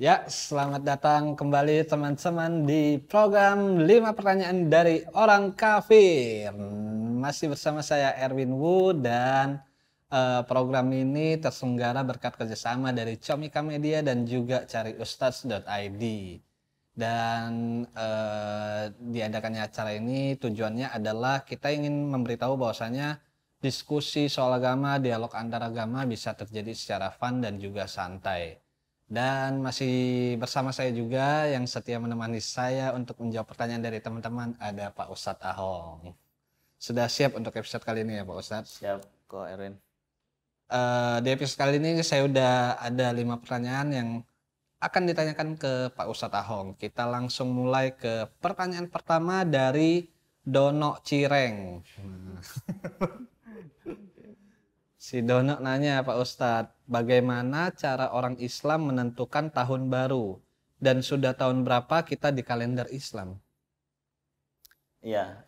Ya, selamat datang kembali teman-teman di program 5 pertanyaan dari orang kafir. Masih bersama saya Erwin Wu dan program ini terselenggara berkat kerjasama dari Comika Media dan juga cariustaz.id. Dan diadakannya acara ini tujuannya adalah kita ingin memberitahu bahwasanya diskusi soal agama, dialog antar agama bisa terjadi secara fun dan juga santai. Dan masih bersama saya juga yang setia menemani saya untuk menjawab pertanyaan dari teman-teman ada Pak Ustadz Ahong. Sudah siap untuk episode kali ini ya Pak Ustadz? Siap kok Erwin. Di episode kali ini saya udah ada 5 pertanyaan yang akan ditanyakan ke Pak Ustadz Ahong. Kita langsung mulai ke pertanyaan pertama dari Dono Cireng. Si Dono nanya Pak Ustadz, bagaimana cara orang Islam menentukan tahun baru? Dan sudah tahun berapa kita di kalender Islam? Iya,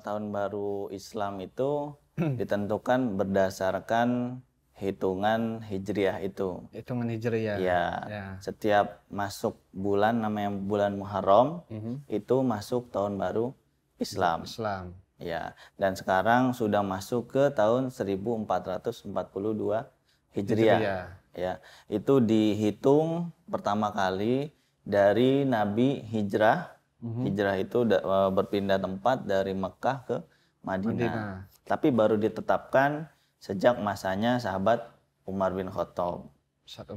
tahun baru Islam itu ditentukan berdasarkan hitungan Hijriah itu. Hitungan Hijriah. Iya, Ya. setiap masuk bulan namanya bulan Muharram itu masuk tahun baru Islam. Islam. Ya, dan sekarang sudah masuk ke tahun 1442 Hijriah. Ya, itu dihitung pertama kali dari Nabi hijrah. Hijrah itu berpindah tempat dari Mekah ke Madinah. Tapi baru ditetapkan sejak masanya sahabat Umar bin Khattab.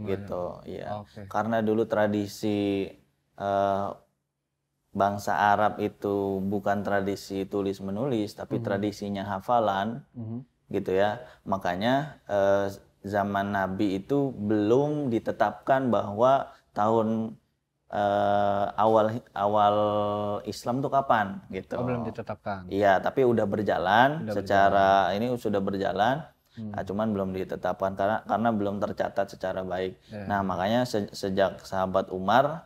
Gitu, ya. Oke. Karena dulu tradisi bangsa Arab itu bukan tradisi tulis menulis tapi tradisinya hafalan, gitu ya. Makanya zaman Nabi itu belum ditetapkan bahwa tahun awal Islam tuh kapan, gitu. Oh, belum ditetapkan. Iya, tapi udah berjalan ini sudah berjalan. Nah, cuman belum ditetapkan karena belum tercatat secara baik. Nah, makanya sejak sahabat Umar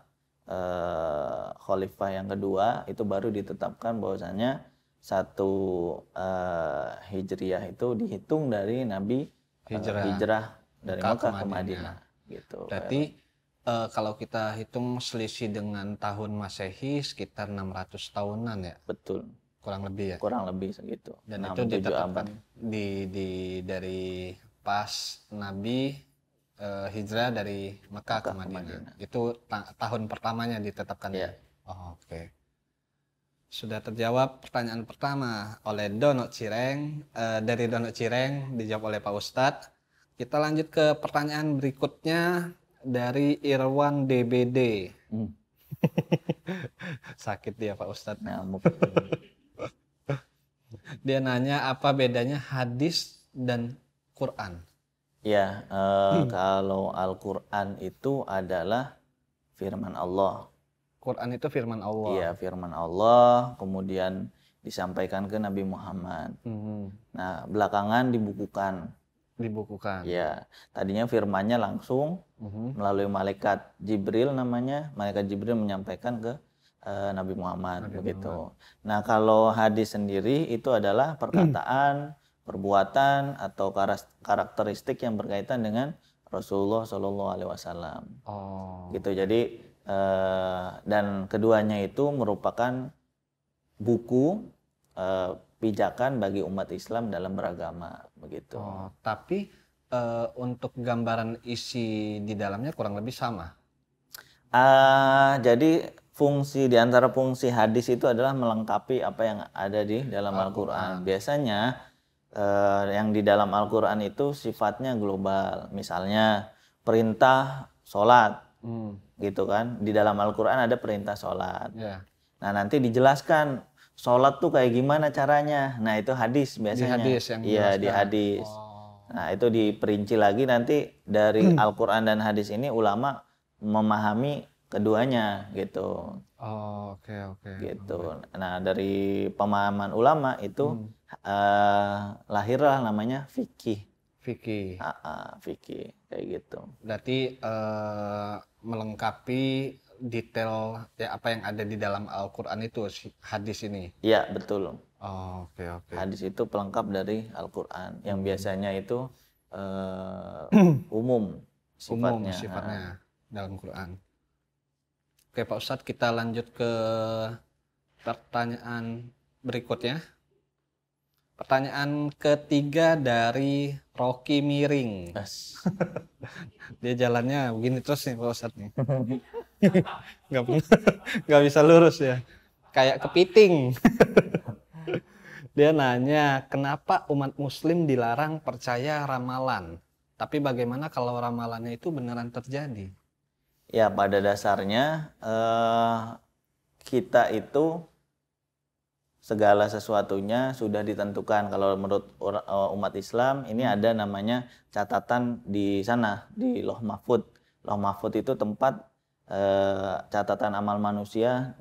khalifah yang kedua itu baru ditetapkan bahwasanya satu Hijriah itu dihitung dari Nabi hijrah dari Mekah ke Madinah, gitu. Berarti kalau kita hitung selisih dengan tahun Masehi sekitar 600 tahunan ya? Betul. Kurang lebih ya? Kurang lebih segitu. Dan itu ditetapkan dari pas Nabi hijrah dari Mekah ke Madinah. Itu tahun pertamanya ditetapkan ya? Oh, oke. Sudah terjawab pertanyaan pertama oleh Dono Cireng. Dari Dono Cireng dijawab oleh Pak Ustadz. Kita lanjut ke pertanyaan berikutnya dari Irwan DBD. Sakit dia Pak Ustadz. Dia nanya apa bedanya hadis dan Quran? Ya, kalau Al-Quran itu adalah firman Allah. Quran itu firman Allah. Iya, firman Allah, kemudian disampaikan ke Nabi Muhammad. Nah, belakangan dibukukan. Ya, tadinya firmannya langsung melalui malaikat Jibril namanya. Malaikat Jibril menyampaikan ke Nabi Muhammad, begitu. Nah, kalau hadis sendiri itu adalah perkataan, perbuatan atau karakteristik yang berkaitan dengan Rasulullah SAW. Gitu. Jadi dan keduanya itu merupakan buku pijakan bagi umat Islam dalam beragama, begitu. Tapi untuk gambaran isi di dalamnya kurang lebih sama. Jadi di antara fungsi hadis itu adalah melengkapi apa yang ada di dalam Al-Quran. Biasanya yang di dalam Al-Quran itu sifatnya global. Misalnya perintah sholat, gitu kan. Di dalam Al-Quran ada perintah sholat. Nah, nanti dijelaskan sholat tuh kayak gimana caranya. Nah, itu hadis biasanya. Di hadis. Nah, itu diperinci lagi nanti dari Al-Quran dan hadis ini ulama memahami keduanya, gitu. Oke. Gitu. Nah, dari pemahaman ulama itu lahirlah namanya fikih. Fikih kayak gitu. Berarti melengkapi detail ya apa yang ada di dalam Al-Quran itu hadis ini. Iya, betul. Oke. Hadis itu pelengkap dari Al-Quran yang biasanya itu umum sifatnya dalam Quran. Oke Pak Ustadz, kita lanjut ke pertanyaan berikutnya. Pertanyaan ketiga dari Rocky Miring. Dia jalannya begini terus nih Pak Ustadz nih. Nggak bisa lurus ya. Kayak kepiting. Dia nanya, kenapa umat muslim dilarang percaya ramalan? Tapi bagaimana kalau ramalannya itu beneran terjadi? Ya, pada dasarnya kita itu segala sesuatunya sudah ditentukan. Kalau menurut umat Islam ini ada namanya catatan di sana, di Lauh Mahfud. Lauh Mahfud itu tempat catatan amal manusia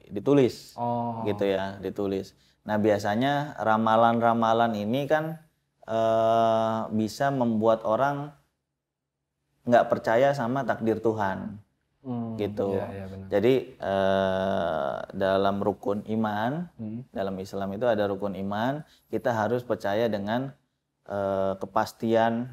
ditulis, gitu ya, ditulis. Nah biasanya ramalan-ramalan ini kan bisa membuat orang nggak percaya sama takdir Tuhan, gitu. Ya, benar. Jadi dalam rukun iman, dalam Islam itu ada rukun iman, kita harus percaya dengan kepastian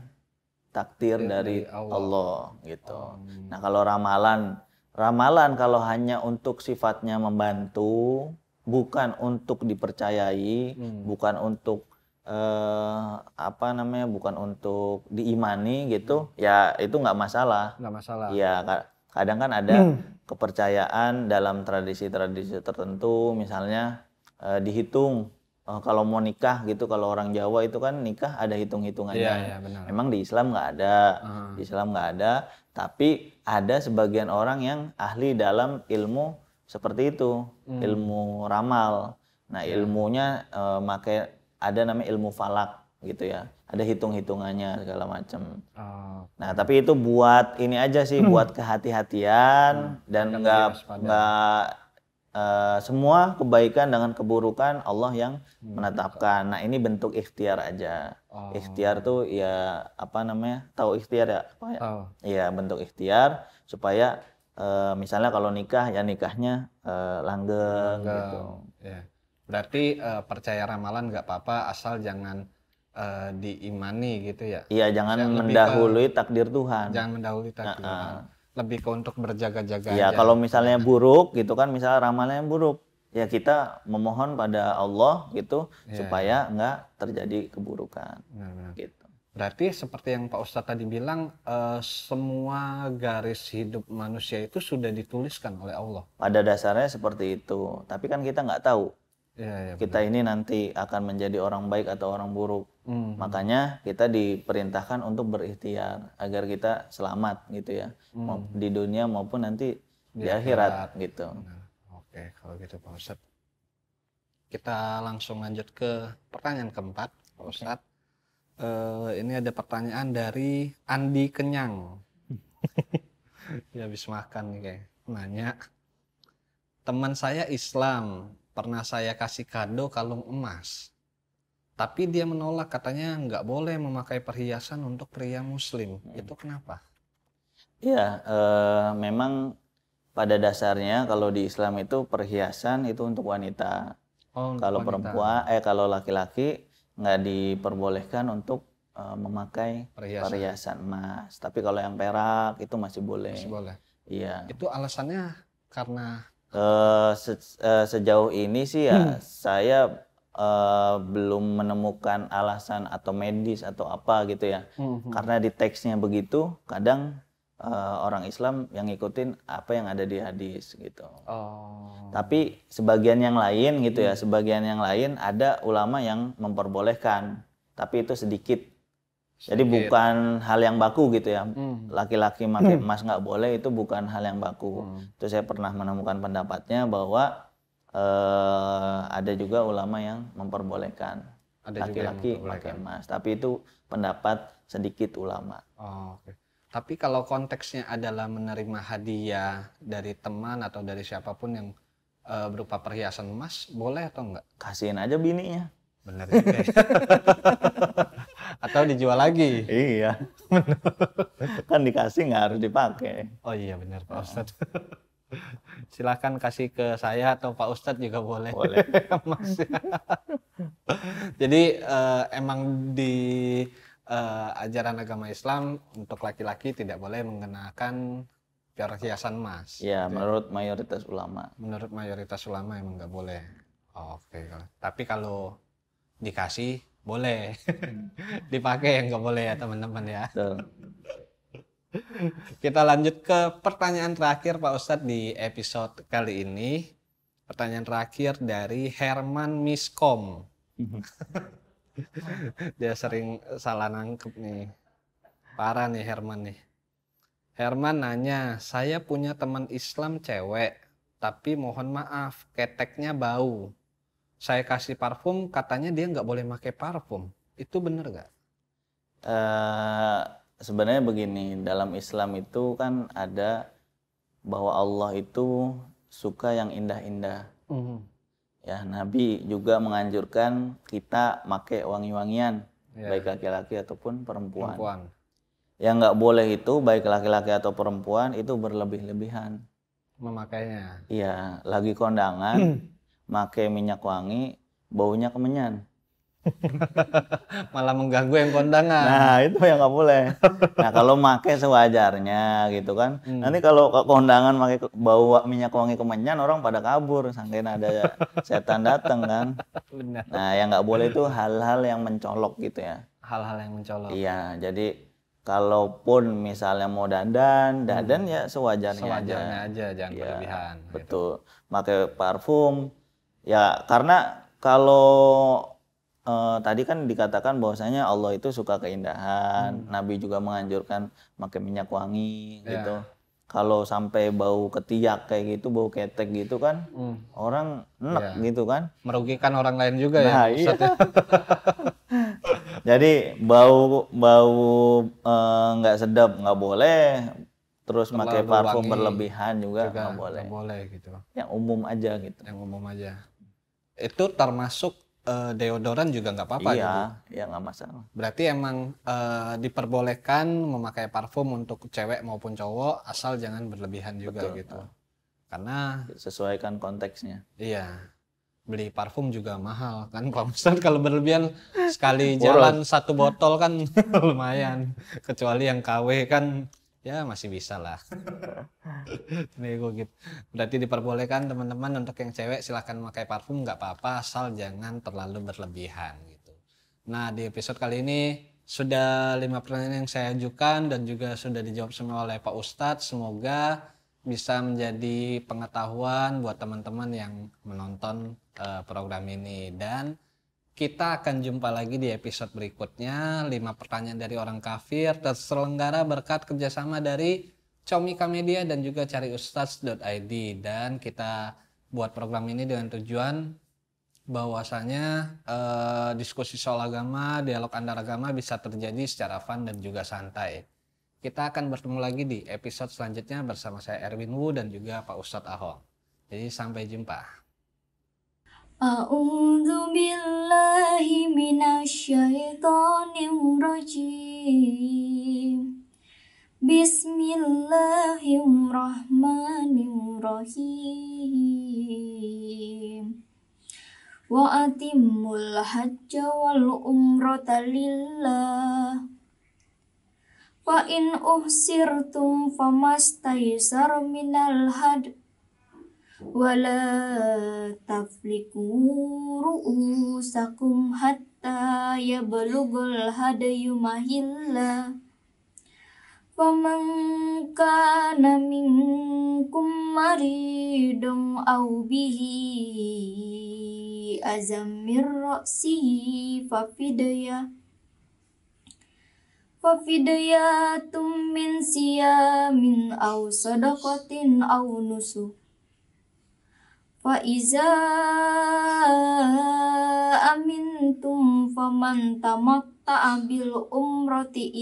takdir dari Allah gitu. Nah kalau ramalan kalau hanya untuk sifatnya membantu, bukan untuk dipercayai, bukan untuk bukan untuk diimani gitu, ya itu nggak masalah. Nggak masalah. Ya kadang kan ada kepercayaan dalam tradisi-tradisi tertentu, misalnya dihitung. Kalau mau nikah gitu, kalau orang Jawa itu kan nikah ada hitung-hitungannya. Iya, benar. Memang di Islam nggak ada, di Islam nggak ada. Tapi ada sebagian orang yang ahli dalam ilmu seperti itu, ilmu ramal. Nah ilmunya ada namanya ilmu falak gitu ya. Ada hitung-hitungannya segala macam. Nah tapi itu buat ini aja sih, buat kehati-hatian dan nggak semua kebaikan dengan keburukan Allah yang menetapkan. Nah ini bentuk ikhtiar aja. Ikhtiar tuh ya tahu ikhtiar ya? Iya bentuk ikhtiar supaya misalnya kalau nikah ya nikahnya langgeng gitu. Ya. Berarti percaya ramalan nggak apa-apa asal jangan diimani gitu ya? Iya jangan mendahului takdir Tuhan. Jangan mendahului takdir Tuhan. Lebih ke untuk berjaga-jaga ya, aja. Kalau misalnya buruk gitu kan, misalnya ramalannya buruk, ya kita memohon pada Allah gitu supaya nggak terjadi keburukan. Benar. Gitu. Berarti seperti yang Pak Ustadz tadi bilang, semua garis hidup manusia itu sudah dituliskan oleh Allah. Pada dasarnya seperti itu, tapi kan kita nggak tahu. Ya, kita ini nanti akan menjadi orang baik atau orang buruk. Makanya kita diperintahkan untuk berikhtiar agar kita selamat gitu ya, di dunia maupun nanti di akhirat gitu. Oke, kalau gitu Pak Ustadz, kita langsung lanjut ke pertanyaan keempat Pak Ustadz. Ini ada pertanyaan dari Andi Kenyang. Ya habis makan nih kayak nanya, teman saya Islam, pernah saya kasih kado kalung emas, tapi dia menolak, katanya nggak boleh memakai perhiasan untuk pria muslim. Itu kenapa? Ya memang pada dasarnya kalau di Islam itu perhiasan itu untuk wanita. Kalau perempuan kalau laki-laki nggak diperbolehkan untuk memakai perhiasan emas. Tapi kalau yang perak itu masih boleh. Masih boleh. Iya. Itu alasannya karena sejauh ini sih ya saya belum menemukan alasan atau medis atau apa gitu ya. Karena di teksnya begitu, kadang orang Islam yang ngikutin apa yang ada di hadis gitu. Tapi sebagian yang lain gitu ya, sebagian yang lain ada ulama yang memperbolehkan, tapi itu sedikit. Jadi bukan hal yang baku gitu ya. Laki-laki pakai emas nggak boleh, itu bukan hal yang baku. Itu saya pernah menemukan pendapatnya bahwa ada juga ulama yang memperbolehkan laki-laki pakai emas. Tapi itu pendapat sedikit ulama. Oke. Tapi kalau konteksnya adalah menerima hadiah dari teman atau dari siapapun yang berupa perhiasan emas, boleh atau enggak? Kasihin aja bininya. Bener juga. Atau dijual lagi? Iya. Kan dikasih nggak harus dipakai. Oh iya benar Pak Ustadz. Silakan kasih ke saya atau Pak Ustadz juga boleh. Boleh. Jadi emang di ajaran agama Islam untuk laki-laki tidak boleh mengenakan perhiasan emas. Ya, menurut mayoritas ulama. Menurut mayoritas ulama emang nggak boleh. Oke. Tapi kalau dikasih boleh. Dipakai yang nggak boleh ya teman-teman ya. Betul. Kita lanjut ke pertanyaan terakhir Pak Ustadz di episode kali ini. Pertanyaan terakhir dari Herman Miskom. Dia sering salah nangkep nih. Parah nih Herman nih. Herman nanya, saya punya teman Islam cewek, tapi mohon maaf, keteknya bau. Saya kasih parfum, katanya dia nggak boleh pakai parfum. Itu bener nggak? Sebenarnya begini, dalam Islam itu kan ada bahwa Allah itu suka yang indah-indah. Ya, Nabi juga menganjurkan kita pakai wangi-wangian, baik laki-laki ataupun perempuan. Yang nggak boleh itu baik laki-laki atau perempuan itu berlebih-lebihan memakainya. Iya, lagi kondangan, pakai minyak wangi, baunya kemenyan. Malah mengganggu yang kondangan. Nah, itu yang nggak boleh. Nah, kalau pakai sewajarnya gitu kan. Nanti kalau kondangan pakai bau minyak wangi kemenyan, orang pada kabur, sangkain ada setan datang kan. Benar. Nah, yang nggak boleh itu hal-hal yang mencolok gitu ya. Hal-hal yang mencolok. Iya, jadi kalaupun misalnya mau dandan ya sewajarnya aja, jangan berlebihan. Betul. Gitu. Pakai parfum, ya karena kalau tadi kan dikatakan bahwasanya Allah itu suka keindahan. Nabi juga menganjurkan pakai minyak wangi gitu. Kalau sampai bau ketiak kayak gitu, bau ketek gitu kan, orang enek gitu kan. Merugikan orang lain juga nah, ya. Iya. Jadi bau nggak sedap nggak boleh. Terus pakai parfum berlebihan juga nggak boleh. Nggak boleh gitu. Yang umum aja gitu. Yang umum aja. Itu termasuk deodoran juga nggak apa-apa gitu? Iya nggak masalah. Berarti emang diperbolehkan memakai parfum untuk cewek maupun cowok asal jangan berlebihan juga. Betul. Gitu. Karena sesuaikan konteksnya. Iya, beli parfum juga mahal kan Pak Ustadz. Kalau berlebihan sekali jalan 1 botol kan lumayan. Kecuali yang KW kan ya masih bisa lah. Nego gitu. Berarti diperbolehkan teman-teman untuk yang cewek silahkan memakai parfum nggak apa-apa asal jangan terlalu berlebihan gitu. Nah di episode kali ini sudah 5 pertanyaan yang saya ajukan dan juga sudah dijawab semua oleh Pak Ustadz. Semoga bisa menjadi pengetahuan buat teman-teman yang menonton program ini, dan kita akan jumpa lagi di episode berikutnya. 5 pertanyaan dari orang kafir terselenggara berkat kerjasama dari Comika Media dan juga cariustadz.id. Dan kita buat program ini dengan tujuan bahwasanya diskusi soal agama, dialog antar agama bisa terjadi secara fun dan juga santai. Kita akan bertemu lagi di episode selanjutnya bersama saya Erwin Wu dan juga Pak Ustadz Ahong. Jadi sampai jumpa. A'udzu billahi minasyaitonir rajim. Bismillahirrahmanirrahim. Wa atimmul hajja wal umrata lillah. Fa in uhsirtum famastaysar minal had wala tafliku ru'usakum hatta yablughul hadayu mahilla. Faman kana minkum maridun aw bihi azam min ra'sihi fafidayatum min siyamin aw sadaqatin aw nusuk. Fa iza amintum faman tamatta'a bil umrati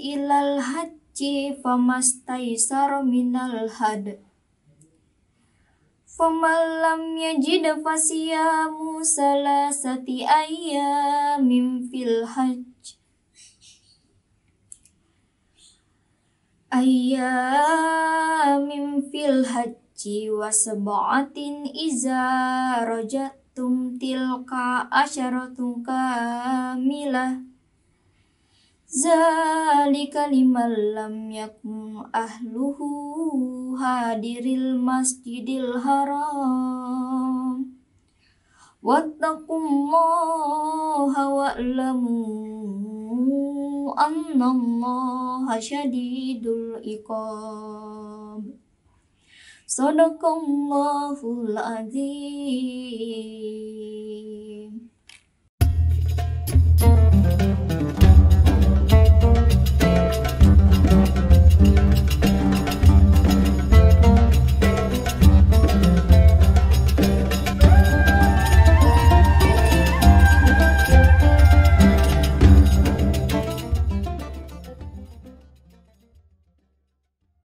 ilal hajji famastaysara minal had. Faman lam yajid fasiyamu salasati ayyamin fil hajj. Ayyamin fil hajji wa sab'atin iza rajatum tilka asyaratun kamilah. Zalika liman lam yakun ahluhu hadiril masjidil haram. Wattaqullaha wa'lamu annallaha syadidul iqab. Sadaqallahul azim.